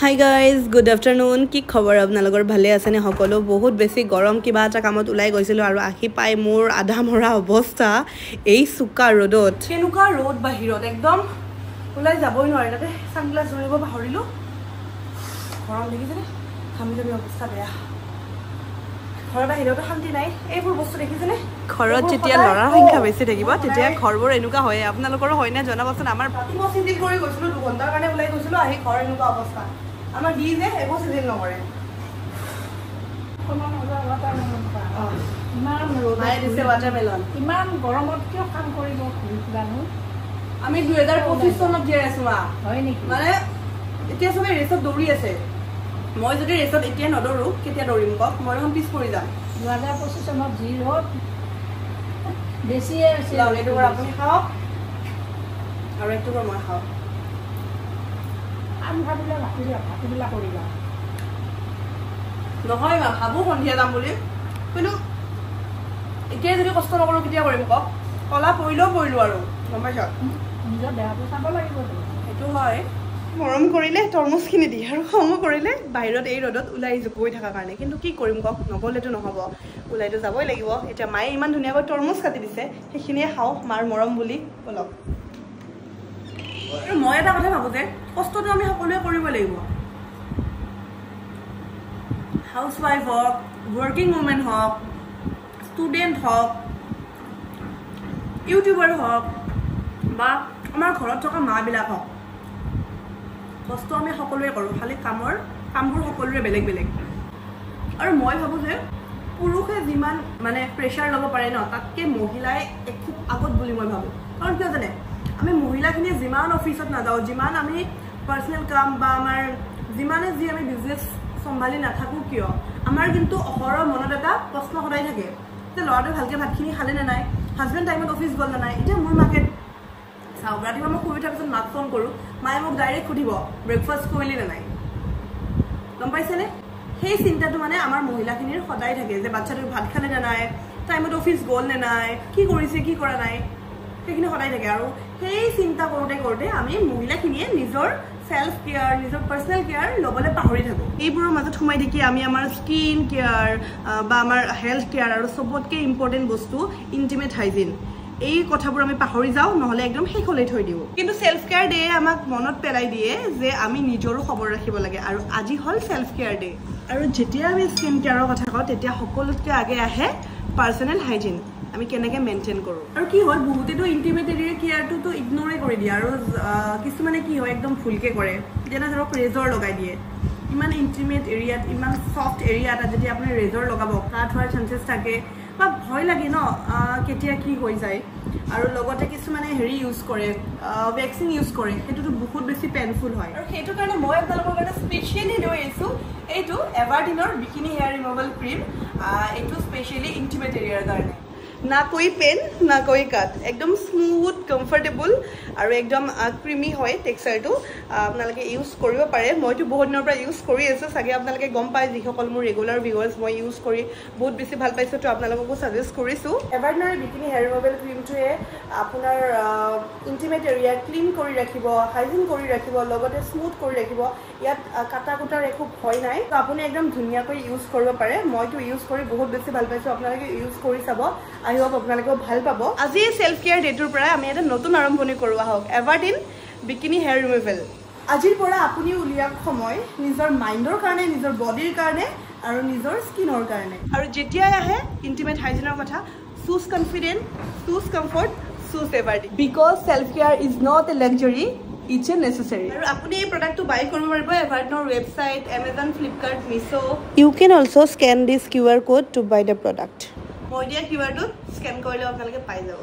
Hi guys, good afternoon. কি খবৰ আপোনালোকৰ ভালে আছে নে সকলো বহুত বেছি গৰম কিবা এটা কামত ওলাই গৈছিল আৰু আহি পাই মোৰ আধা মৰা অৱস্থা এই সুকা ৰ'দত কেনুকা ৰ'দ বাহিৰত একদম ওলাই যাবই নোৱাৰি তাতে সানগ্লাস ধৰিব পাহৰিলো গৰম দেখিছে নে ঘামি যাবি অৱস্থা বেয়া ঘৰৰ বাহিৰত শান্তি নাই এইবোৰ বস্তু দেখিছে নে ঘৰত যেতিয়া লৰা সংখ্যা বেছি থাকিব তেতিয়া ঘৰবোৰ এনেকুৱা হয় আপোনালোকৰ হয় না জনাবচোন আমাৰ মই চিন্তা কৰি গৈছিলো 2 ঘণ্টাৰ কাৰণে ওলাই গৈছিলো আহি ঘৰ এনেকুৱা অৱস্থা আমাৰ দি যে একো চিন্তা নকৰে ইমান গৰমত কিয় কাম কৰিব খুজিছিলানো আমি 2025 চনত জীয়াই আছো হয় নেকি মানে এতিয়া সবে ৰেচত দৌৰি আছে মই যদি ৰেচত এতিয়া নদৌৰো কেতিয়া দৌৰিম কক মই এখন পিছ পৰি যাম 2025 চনত যি ৰ'দ বেছি আছে এইটো আপুনি খাওক আৰু এইটো মই খাওক আমি ভাবিলা কৰিবা নহয় মা ভাবো সন্ধিয়া যাম বুলি কিন্তু এতিয়া যদি কষ্ট নকৰো কেতিয়া কৰিম কক কলা পৰিলো আৰু গম পাইছ নিজৰ দেহাটো চাব লাগিব সেইটো হয় মৰম কৰিলে তৰমুজখিনি দি আৰু খং কৰিলে বাহিৰত এই ৰ'দত ওলাই গৈ থকা কাৰণে কিন্তু কি কৰিম কক নগলেতো নহ'ব ওলাইতো যাবই লাগিব এতিয়া মায়ে ইমান ধুনীয়াকৈ তৰমুজ কাটি দিছে সেইখিনিয়ে খাওঁ মাৰ মৰম বুলি বলক আৰু মই এটা কথা ভাবো যে কষ্টটো আমি সকলোৱে কৰিব লাগিব হাউচৱাইফ হওক ৱৰ্কিং ওমেন হওক ষ্টুডেণ্ট হওক ইউটিউবাৰ হওক বা আমাৰ ঘৰত থকা মাবিলাক হওক কষ্ট আমি সকলোৱে কৰোঁ খালি কামবোৰ সকলোৰে বেলেগ বেলেগ আৰু মই ভাবোঁ যে পুৰুষে যিমান মানে প্ৰেছাৰ ল'ব পাৰে ন তাতকৈ মহিলাই খুব আগত বুলি মই ভাবোঁ কাৰণ কিয় জানে আমি মহিলাখিনিয়ে যিমান অফিচত নাযাওঁ যিমান আমি পাৰ্চনেল কাম বা আমাৰ যিমানে যি আমি বিজনেছ চম্ভালি নাথাকোঁ কিয় আমাৰ কিন্তু অহৰহ মনত এটা প্ৰশ্ন সদায় থাকে যে ল'ৰাটোৱে ভালকৈ ভাতখিনি খালে নে নাই হাজবেণ্ড টাইমত অফিচ গ'ল নে নাই এতিয়া মোৰ মাকে চাওক ৰাতিপুৱা মই শুই উঠাৰ পিছত মাক ফোন কৰোঁ মায়ে মোক ডাইৰেক্ট সুধিব ব্ৰেকফাষ্ট কৰিলি নে নাই গম পাইছেনে সেই চিন্তাটো মানে আমাৰ মহিলাখিনিৰ সদায় থাকে যে বাচ্চাটোৱে ভাত খালে নে নাই টাইমত অফিচ গ'ল নে নাই কি কৰিছে কি কৰা নাই সেইখিনি সদায় থাকে আৰু সেই চিন্তা কৰোঁতে আমি মহিলাখিনিয়ে নিজৰ সেলফ কেয়াৰ নিজৰ পাৰ্চনেল কেয়াৰ ল'বলৈ পাহৰি থাকোঁ এইবোৰৰ মাজত সোমাই দেখি আমি আমাৰ স্কিন কেয়াৰ বা আমাৰ হেল্থ কেয়াৰ আৰু চবতকৈ ইম্পৰ্টেণ্ট বস্তু ইণ্টিমেট হাইজিন এই কথাবোৰ আমি পাহৰি যাওঁ নহ'লে একদম শেষলৈ থৈ দিওঁ কিন্তু সেলফ কেয়াৰ ডে আমাক মনত পেলাই দিয়ে যে আমি নিজৰো খবৰ ৰাখিব লাগে আৰু আজি হ'ল সেলফ কেয়াৰ ডে আৰু যেতিয়া আমি স্কিন কেয়াৰৰ কথা কওঁ তেতিয়া সকলোতকৈ আগে আহে পাৰ্চনেল হাইজিন আমি কেনেকৈ মেইনটেইন কৰোঁ আৰু কি হয় বহুতেতো ইণ্টিমেট এৰিয়াৰ কেয়াৰটোতো ইগনৰে কৰি দিয়ে আৰু কিছুমানে কি হয় একদম ভুলকৈ কৰে যেনে ধৰক ৰেজৰ লগাই দিয়ে ইমান ইণ্টিমেট এৰিয়াত ইমান ছফ্ট এৰিয়া এটাত যদি আপুনি ৰেজৰ লগাব কাট হোৱাৰ চান্সেছ থাকে বা ভয় লাগে ন কেতিয়া কি হৈ যায় আৰু লগতে কিছুমানে হেৰি ইউজ কৰে ভেকচিন ইউজ কৰে সেইটোতো বহুত বেছি পেইনফুল হয় আৰু সেইটো কাৰণে মই আপোনালোকৰ কাৰণে স্পেচিয়েলি লৈ আহিছোঁ এইটো এভাৰটিনৰ বিকিনি হেয়াৰ ৰিমুভেল ক্ৰীম এইটো স্পেচিয়েলি ইণ্টিমেট এৰিয়াৰ কাৰণে না কৈ পেন না কৈ কাট একদম স্মুথ কমফৰ্টেবল আৰু একদম ক্ৰিমি হয় টেক্সচাৰটো আপোনালোকে ইউজ কৰিব পাৰে মইতো বহুত দিনৰ পৰা ইউজ কৰি আছোঁ চাগে আপোনালোকে গম পায় যিসকল মোৰ ৰেগুলাৰ ভিউৱাৰ্ছ মই ইউজ কৰি বহুত বেছি ভাল পাইছোঁ তো আপোনালোককো ছাজেষ্ট কৰিছোঁ এভাৰটিনৰ বিকিনি হেয়াৰ ৰিমুভেল ক্ৰীমটোৱে আপোনাৰ ইণ্টিমেট এৰিয়া ক্লিন কৰি ৰাখিব হাইজিন কৰি ৰাখিব লগতে স্মুথ কৰি ৰাখিব ইয়াত কাটা কুটাৰ একো ভয় নাই তো আপুনি একদম ধুনীয়াকৈ ইউজ কৰিব পাৰে মইতো ইউজ কৰি বহুত বেছি ভাল পাইছোঁ আপোনালোকে ইউজ কৰি চাব আই হোপ আপোনালোকেও ভাল পাব আজি সেলফ কেয়াৰ ডেটোৰ পৰা আমি এটা নতুন আৰম্ভণি কৰোঁ আহক এভাৰটিন বিকিনি হেয়াৰ ৰিমুভেল আজিৰ পৰা আপুনি উলিয়াওক সময় নিজৰ মাইণ্ডৰ কাৰণে নিজৰ বডিৰ কাৰণে আৰু নিজৰ স্কিনৰ কাৰণে আৰু যেতিয়াই আহে ইণ্টিমেট হাইজিনৰ কথা choose confident choose comfort choose Everteen because self care is not a luxury it's a necessary আৰু আপুনি এই প্ৰডাক্টটো বাই কৰিব পাৰিব এভাৰটিনৰ website Amazon Flipkart Meesho you can also' scan this QR code to buy the product মই দিয়া কিউআৰটোত স্কেন কৰিলেও আপোনালোকে পাই যাব